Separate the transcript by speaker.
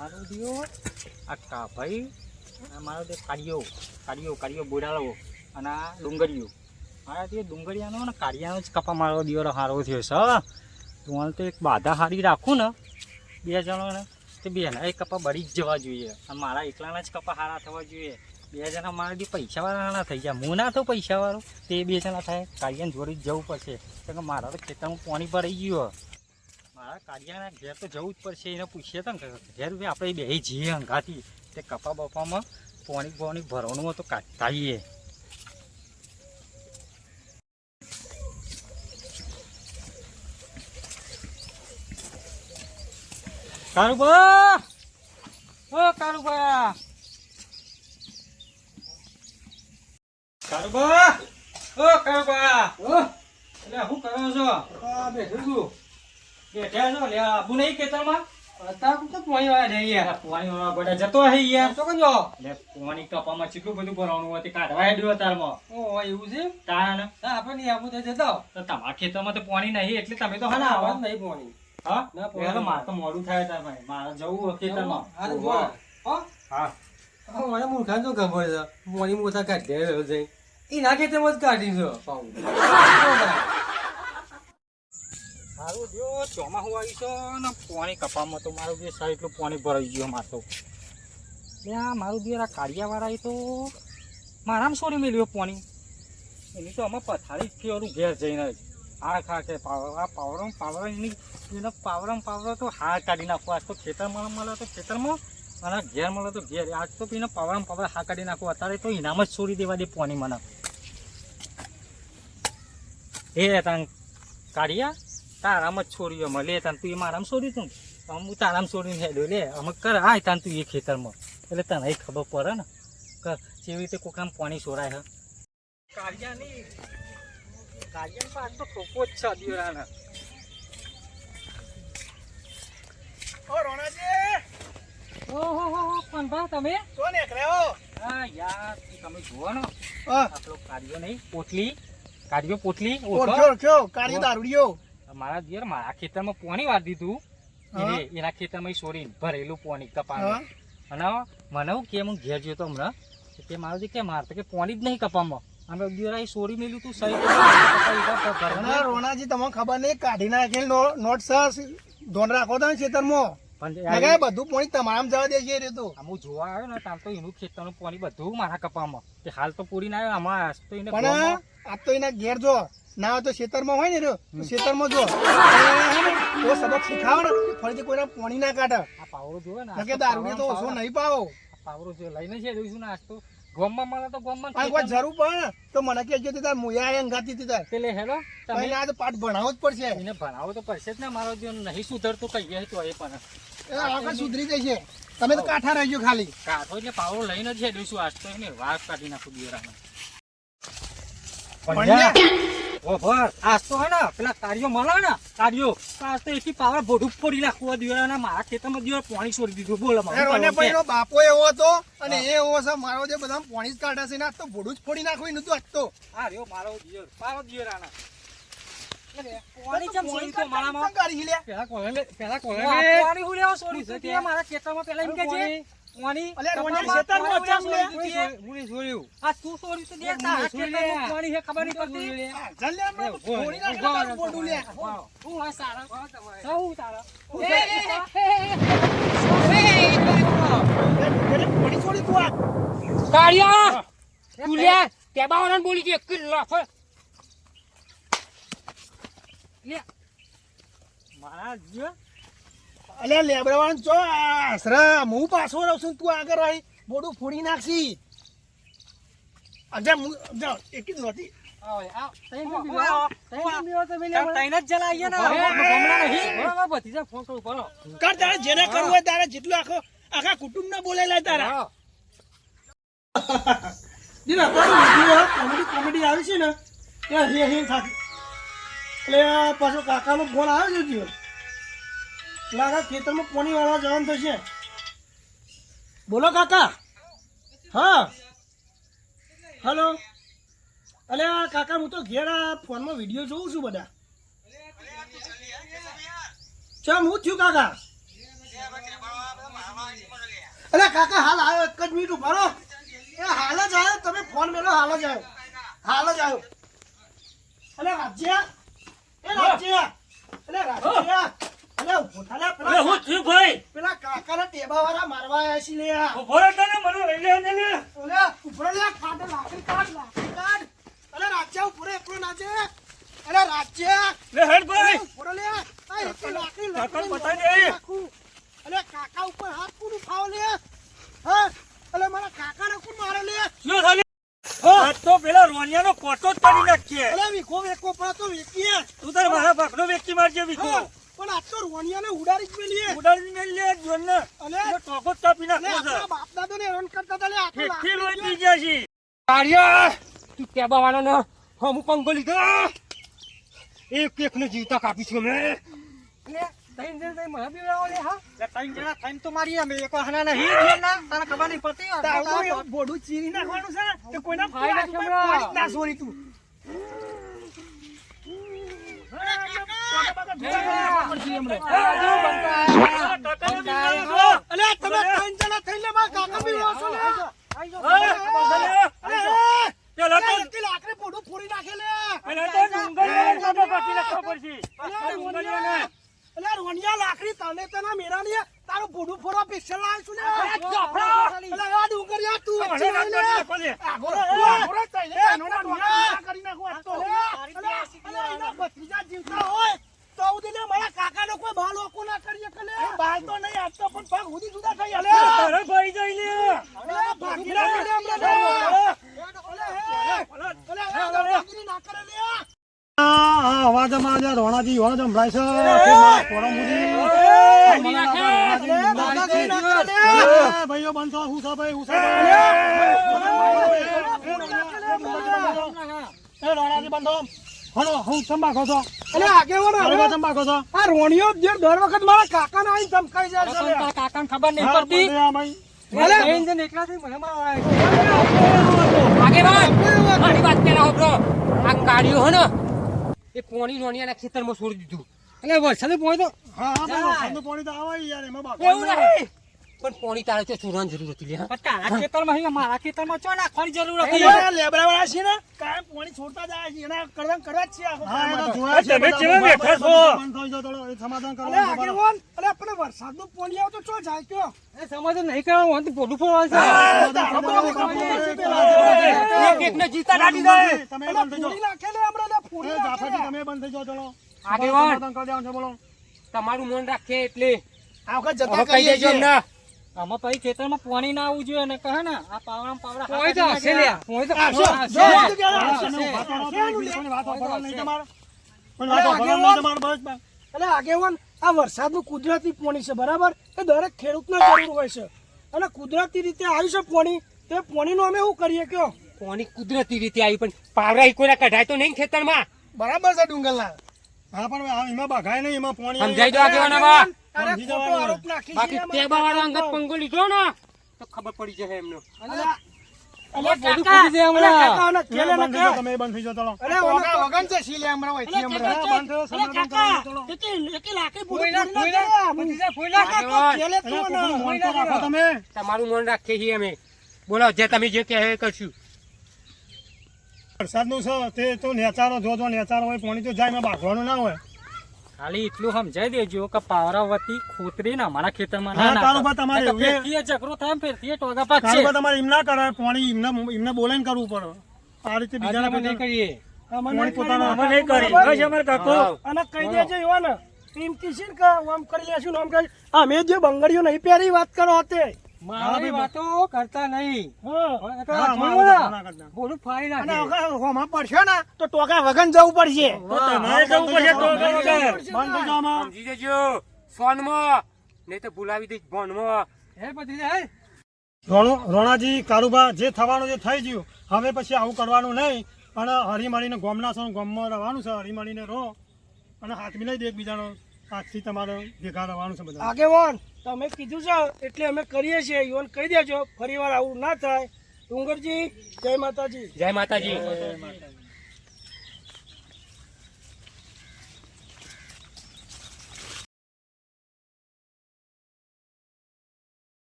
Speaker 1: મારું દિયો આ ભાઈ મારો તે કાળિયો બોડાળો અને આ ડુંગળીઓ મારા તે ડુંગળિયાનો ને કાળિયાનો જ કપા મારો દિયો સારો થયો છે. તું તો એક બાધા હારી રાખું ને બે જણોને તો બેના એ કપા બળી જ જવા જોઈએ અને મારા એકલાના જ કપા સારા થવા જોઈએ. બે જણા મારા બી પૈસાવાળા ના થઈ ગયા, હું ના તો પૈસાવાળો તે બે જણા થાય. કાળિયાને જોડી જ જવું પડશે કે મારા તો ખેતરમાં પાણી ભરાઈ ગયું. મારા કાળિયાના ઘેર તો જવું જ પડશે. એને પૂછીએ તો ને ઘેર આપણે બે જઈએ અંગાથી તે કપા બપામાં પાણી ભરવાનું તો કાઢીએ. કારુબા ઓ કારુબા કારુબા ઓ કારુબા એટલે શું કરો છો? બેઠું છું. બેઠ્યા છો લે આબુ નહીં ખેતરમાં? અત્યારે તો પાણી વાળા જઈએ. પાણી વાળા ગોડા જતો હે યાર. તો કજો લે પાણી કપામાં કેટલું બધું ભરવાનું હોય તે કાઢવા હેડ્યો તારમાં. ઓ એવું છે તાણ આપણે આબુ તો જતો તો તમારા ખેતરમાં તો પાણી નહીં એટલે તમે તો હા આવા જ નહીં પાણી. હા ના મારે તો મોડું થાય તાર ભાઈ, મારે જવું ખેતરમાં. હા મને મૂર્ખાને તો ખબર છે પાણી મોટા કાઢી રહ્યો છે એ ના ખેતરમાં જ કાઢીશું. સારું જો ચોમાસું આવી છે ને પાણી કપામાં તો મારું જે સાહેબ એટલું પાણી ભરાઈ ગયું મારે તો. ત્યાં મારું જે કાળિયાવાળા એ તો મારામાં સોરી મેળ્યો પાણી. એની તો અમે પથારી જ ફેરું ઘેર જઈને જ આ ખા કે પાવર એની એનો પાવર તો હાર કાઢી નાખો. આજ તો ખેતરમાં મળે તો ખેતરમાં અને ઘેર મળે તો ઘેર. આજ તો એનો પાવર હાર કાઢી નાખો. અત્યારે તો ઇનામ જ છોડી દેવા દે પાણી મને. એ તાન કાઢ્યા તારામાં જ છોડ્યો મળે તાન તું એ મારામાં છોડ્યું તું હું તારામાં છોડીને હેડ્યો લે અમે કર આય તાન તું એ ખેતરમાં એટલે તને ખબર પડે ને કર કેવી રીતે કોકામ પાણી છોડાય. હા કાઢ્યા નહીં કાઢ્યા પાછ તો ખોખો જ છે દિયોરાના.
Speaker 2: ઓ રોણાજી
Speaker 1: ઓહો પણ બા તમે
Speaker 2: કોણ એકરેઓ?
Speaker 1: હા યાર તમે જુઓ ને આપણો કાઢ્યો નહીં પોટલી કાઢ્યો પોટલી
Speaker 2: ઓળખ્યો કાઢ્યો દારૂડિયો
Speaker 1: મારા દિયર મારા ખેતરમાં પાણી વાર દીધું એના ખેતરમાં સોરીને ભરેલું પાણી કપામાં. અને મને હું કેમ ઘેર જોયો તો હમણાં કે મારું કે મારે તો કે પાણી જ નહીં કપામાં અમે દિયર સોરી મેલ્યું તું સહી.
Speaker 2: રોણાજી તમને ખબર નહીં કાઢી નાખેલ નોટ ધોન રાખો તમે ખેતરમાં બધું પાણી તમારામાં જવા દેજે રે. તો
Speaker 1: હું જોવા આવ્યો ને તાર તો એનું ખેતરનું પાણી બધું મારા કપામાં તે હાલ તો પૂરી ના આવ્યો આમાં તો એને
Speaker 2: પણ આ તો એના ઘેર જો ના હોય તો ખેતરમાં હોય ને તો ખેતરમાં જો તો સબક શીખાવો ને ફરીથી કોઈને પાણી ના કાઢે.
Speaker 1: આ પાવરો જોવે ને
Speaker 2: દારૂ તો ઓછો નહીં પાવો.
Speaker 1: પાવરો જો લઈને છે જોઈશું ને આજ તો ગોમમાં મળે તો ગોમમાં
Speaker 2: કોઈ જરૂર પડે ને તો મને કહેજો તાર મુયા અંગાતી તાર
Speaker 1: પેલે હેલો
Speaker 2: તમે આ તો પાઠ ભણાવવો જ પડશે.
Speaker 1: એને ભણાવો તો પડશે જ ને. મારો જો નહીં સુધરતો કહીએ તો એ પણ
Speaker 2: આગળ સુધરી જશે. તમે તો કાઠા રહેજો ખાલી.
Speaker 1: કાઠો એટલે પાવરો લઈને જ હેડ્યું આજ તો એને વાત કાઢી નાખું દિયોરામાં. આજ તો હે ને પેલા કાર્યો મળે ને કાર્યો આજ તો એથી પાવર ભોડું ફોડી નાખવું દિયોરાના. મારા ખેતરમાં દિયોર પાણી છોડી દીધું. બોલો
Speaker 2: મારો બાપો એવો હતો અને એ એવો છે મારો જે બધા પાણી જ કાઢે છે ને આજ તો ભોડું જ ફોડી નાખવું નતું આજ તો.
Speaker 1: હા રહ્યો મારો દિયોર પારો દિયોરાના પાણી ચમ છોડી તો મારામાં
Speaker 2: કાઢી લે.
Speaker 1: પેલા કોલે પાણી હું લેવા છોડી છે મારા ખેતરમાં પેલા એમ કે છે પાણી
Speaker 2: અલે રોને ખેતરમાં ચમ લે
Speaker 1: મુની છોડ્યું. આ તું છોડી તો દેખ તારા ખેતરમાં પાણી હે ખબર નહીં પડતી.
Speaker 2: જલ લે મે છોડી નાખ બોડું લે.
Speaker 1: હું આ સારા સૌ તારા
Speaker 2: પાણી છોડી તું આ
Speaker 1: કાળિયા તું લે કેબાવાને બોલી કે એક લાખ લે મારા જ
Speaker 2: અલે લેબરાવાન ચો આસરા હું પાછો રહું છું તું આગળ આવી બોડું ફોડી નાખશી. અજા જા એક જ નોતી જેને કરવું હોય તારે જેટલું આખા કુટુંબ ને બોલેલા તારા કોમેડી આવી છે ને ત્યાં હે થાકી એટલે પાછો કાકાનો ફોન આવ્યો છે લાગા ખેતરમાં પાણી વાળવા જવાનું થશે. બોલો કાકા. હા હલો. અલે કાકા હું તો ઘેર આ ફોનમાં વિડીયો જોઉં છું બધા. ચમ હું થયું કાકા? અલે કાકા હાલ આવ્યો, એક જ મિનિટ ઉભા રહો. એ હાલ જ આવ્યો, તમે ફોન મેલો, હાલ જ આવ્યો, હાલ જ આવ્યો. અલે રાજ્યા, એ રાજ્યા, અલે રાજ્યા, અલે ઉભો થા લે, પેલા કાકાના ટેબાવાળા મારવા આવ્યા છે લે આ. અલે ઉભો લે, કાઢ લાકડી કાઢ. અલે રાજ્યા ઉભો રે, એકલો ના છે. અલે રાજ્યા, ઉભો રે લે. આ એક લાકડી નાખું. અલે કાકા ઉપર હાથ કોણ ઉઠાવો લે? હા, અલે મારા કાકાને કોણ મારે લે?
Speaker 1: તો પેલા રોનિયાનો કોટો જ કરી નાખીએ.
Speaker 2: અલે વીખો વેકો પણ તો વેકીએ.
Speaker 1: તું તાર મારા ભાગનો વ્યક્તિ મારજે વિકો.
Speaker 2: હા, પણ આ તો રોનિયાને ઉડાડી જ મેલીએ.
Speaker 1: ઉડાડી મેલ લે જોને.
Speaker 2: અલે
Speaker 1: ટોકો જ કાપી
Speaker 2: અલે
Speaker 1: નાખો છે.
Speaker 2: આપણા બાપ દાદાને હેરાન કરતા હતા લે, આ તો
Speaker 1: ફેફથી લોહી
Speaker 2: લાકડી
Speaker 1: પી ગયા છે.
Speaker 3: કાર્યા તું ટેબા વાળો ને હમ પંગો લીધો એક ને જીવતા કાપી છું અમે
Speaker 1: ત્રણ જણા થઈને તો મારી અમે એક હાના નહીં ના તને ખબર નહીં પડતી
Speaker 2: તારું એવું બોડું ચીરી નાખવાનું છે કે કોઈના
Speaker 3: ખાઈ નાખ
Speaker 2: ઉપર
Speaker 3: હમણાં.
Speaker 2: પાડી જ ના છોડી તું. અલે તમે ત્રણ જણા થઈને મારા કાકા બી વાસો લે. લાકડી બોડું ફોડી નાખે લે. અલે રોનિયા લાકડી તને તને મેરા ને તારું બોડું ફોડવા સ્પેશિયલ લાવ્યો છું લે. અલે આ ડુંગરિયા તું વચ્ચે રહી લે. આગોરો થઈ લે. એનોના ડોળા કરી નાખો આ તો. અલે એના ભત્રીજા જીવતા હોય તો ઉદીને મારા કાકાનો કોઈ બાલ ઓકો ના કરીએ કે લે. બાલ તો નહીં આપતો પણ પગ ઉદી જુદા થઈ અલે.
Speaker 1: તારે ભાઈ જઈ લે.
Speaker 2: અલે ભાગી ના કરે અમને. અલે ભાગી ના કરે લે.
Speaker 4: અવાજમાં જે રોણાજી હોવા સંભળાય છે ભાઈઓ બનશો હું છે ભાઈ હું છે રોણાજી બંધો હલો હું સંભાખો છો
Speaker 2: અલે આગેવાનો હવે
Speaker 4: સંભાખો છો
Speaker 2: આ રોણિયો જે દર વખત મારા કાકાને આઈને ધમકાઈ જાય છે લે.
Speaker 3: કાકાને ખબર નહીં પડતી
Speaker 2: અલે
Speaker 3: આગેવાન મારી વાત કે રહો બ્રો આ ગાડીઓ હે ને એ પોણી નોનિયાના ખેતરમાં છોડી દીધું એટલે વરસાદ પોણી તો
Speaker 4: હા હા ભાઈ વરસાદનું પાણી તો આવે યાર એમાં બાપ
Speaker 3: એવું નહીં પણ પોણી તારે તો છોડવાની જરૂર હતી લે
Speaker 1: તારા ખેતરમાં મારા ખેતરમાં ચો નાખવાની જરૂર હતી.
Speaker 2: અલે લેબરાવાળા છે ને કાયમ પાણી છોડતા જાય છે એના કરવા જ છે આખો
Speaker 4: હા એ તો
Speaker 2: કામ.
Speaker 4: જોયા છે
Speaker 1: તમે
Speaker 4: બધા.
Speaker 1: કેવા બેઠા છો?
Speaker 4: બંધ થઈ જાઓ થોડો, એ સમાધાન
Speaker 2: અલે
Speaker 4: કરવાનું છે.
Speaker 2: આગેવાન અલે આપણે વરસાદનું પાણી આવે તો ચો જાય કયો
Speaker 3: એ સમાધાન નહીં કરવાનું તો પોડું ફોડવાનું છે એક ને જીતા દાડી દે
Speaker 4: તમે
Speaker 2: અલે
Speaker 4: બંધ થઈ
Speaker 2: ફોડી નાખે લે હમણાં લે ફોડી
Speaker 4: જાઓ
Speaker 2: નાખે
Speaker 4: જાફરજી
Speaker 2: લે.
Speaker 4: તમે બંધ થઈ જાઓ ચલો
Speaker 3: આગેવાન.
Speaker 4: સમાધાન કરી દેવાનું છે બોલો
Speaker 3: તમારું મન રાખે એટલે
Speaker 2: આ વખત જતા
Speaker 3: હવે કહી
Speaker 2: કરીએ
Speaker 3: દેજો
Speaker 2: છીએ.
Speaker 3: અમને
Speaker 1: આમાં પછી ખેતરમાં પાણી ના આવવું જોઈએ ને કહે ને આ પાવડા
Speaker 3: પોણી તો હશે લે પોણી તો
Speaker 2: હશે.
Speaker 3: હશે.
Speaker 2: જો તો કે
Speaker 4: હા,
Speaker 2: હશે.
Speaker 4: તમે ઊભા કરો તો બીજી કોઈની વાત સાંભળવાની નહીં તમારે. કોઈ
Speaker 2: અરે
Speaker 4: વાત સાંભળવાની નહીં તમારે, બસ, બસ.
Speaker 2: અલે આગેવાન આ વરસાદનું કુદરતી પાણી છે બરાબર એ દરેક ખેડૂતને જરૂર હોય છે અને કુદરતી રીતે આવ્યું છે પાણી તે પાણીનું અમે શું કરીએ કયો
Speaker 3: પોણી કુદરતી રીતે આવી પણ પાવડા ઈકોના કઢાય તો નહીં ખેતરમાં
Speaker 2: બરાબર છે ડુંગરલાલ
Speaker 4: હા પણ એમાં બગાય નહીં એમાં પાણી
Speaker 3: સમજાઈ દો આગેવાનામાં.
Speaker 2: અરે
Speaker 4: સમજી
Speaker 2: ખોટો
Speaker 4: જવાનું.
Speaker 2: આરોપ નાખી
Speaker 3: બાકી
Speaker 2: છે
Speaker 3: ટેબા વાળો અંગત પંગો લીધો ને તો ખબર પડી જશે એમને
Speaker 2: અલે
Speaker 3: બધું
Speaker 2: કાકા,
Speaker 3: ફૂટી જાય
Speaker 2: અલે
Speaker 3: હમણાં.
Speaker 2: કાકા, આને
Speaker 4: તમે
Speaker 2: કેલે
Speaker 4: બંધ થઈ જાઓ,
Speaker 2: નકા.
Speaker 4: તમે બંધ થઈ જાઓ ચલો
Speaker 2: અલે વગન છે સીલે હમણાં વહીથી હમણાં.
Speaker 4: હા, બંધ થયો, સમાધાન કરવાનું, ચલો.
Speaker 2: એકી લાકડી પૂરી
Speaker 3: ફોઈલા,
Speaker 2: પૂરી
Speaker 3: ફોઈલા,
Speaker 2: નાખે.
Speaker 3: બધી જાય, ફોઈલા.
Speaker 2: કાકા, કેલે
Speaker 4: અરે,
Speaker 2: તું
Speaker 4: કોકનું
Speaker 2: ને.
Speaker 4: મન તો રાખો તમે
Speaker 3: તમારું મન રાખીએ છીએ અમે બોલો જે તમે જે કહે એ કરશું
Speaker 4: વરસાદનું છે તે તો નેચારો જો નેચારો હોય પાણી તો જાય એમાં બાગવાનું ના હોય
Speaker 1: ખાલી એટલું સમજાઈ દેજો કે પાવરાવતી ખોતરી ને અમારા ખેતરમાં
Speaker 4: હા,
Speaker 1: ના
Speaker 4: તારું
Speaker 1: નાખો.
Speaker 4: બા તમારે
Speaker 1: નકર
Speaker 4: એવું એ-
Speaker 1: ફેરથી એ ઝઘડો થાય ને ફેરથી એ ટોગા પાક છે.
Speaker 4: કારોબાર તમારે એમ ના કરાય પાણી એમને બોલાઈને કરવું પડે આ રીતે બીજાના
Speaker 3: આજે અમે નહીં
Speaker 4: ખેતર-
Speaker 3: કરીએ
Speaker 4: પાણી પોતાના
Speaker 1: અમે નહીં કરી બસ અમારે કાકો
Speaker 3: હા.
Speaker 2: અને કહી દેજો એવા ને એમ કીધી ને કે આમ કરી લેશું ને આમ કરી અમે જે બંગડીઓ નહીં પહેરી વાત કરો તે
Speaker 3: મારી વાતો કરતા નહીં
Speaker 2: હા.
Speaker 3: હવે તો
Speaker 4: હા,
Speaker 3: જોયું
Speaker 4: અમારા
Speaker 3: ને,
Speaker 4: ના કરતા.
Speaker 3: બોલું ફાડી
Speaker 2: અને
Speaker 3: નાખે
Speaker 2: અગર હોમાં પડશે ને તો ટોકા વગન જવું પડશે
Speaker 1: તો તમારે જવું પડશે ટોગા વગર.
Speaker 4: બંધ થઈ જાઓ આમાં.
Speaker 3: સમજી જજો સોનમાં નહીં તો ભૂલાવી દઈશ ભોનમાં હે બધી હે
Speaker 4: રોણાજી કારુબા જે થવાનું જે થઈ ગયું હવે પછી આવું કરવાનું નહીં અને હરીમળીને ગોમના છો ગોમમાં રહેવાનું છે હરીમળીને રહો અને હાથ મિલાઈ દે એકબીજાનો આજથી તમારે ભેગા રહેવાનું છે બધા
Speaker 2: આગેવાન તમે કીધું છે એટલે અમે કરીએ છીએ યુવાન કહી દેજો ફરી વાર આવું ના થાય ડુંગરજી જય માતાજી
Speaker 3: જય માતાજી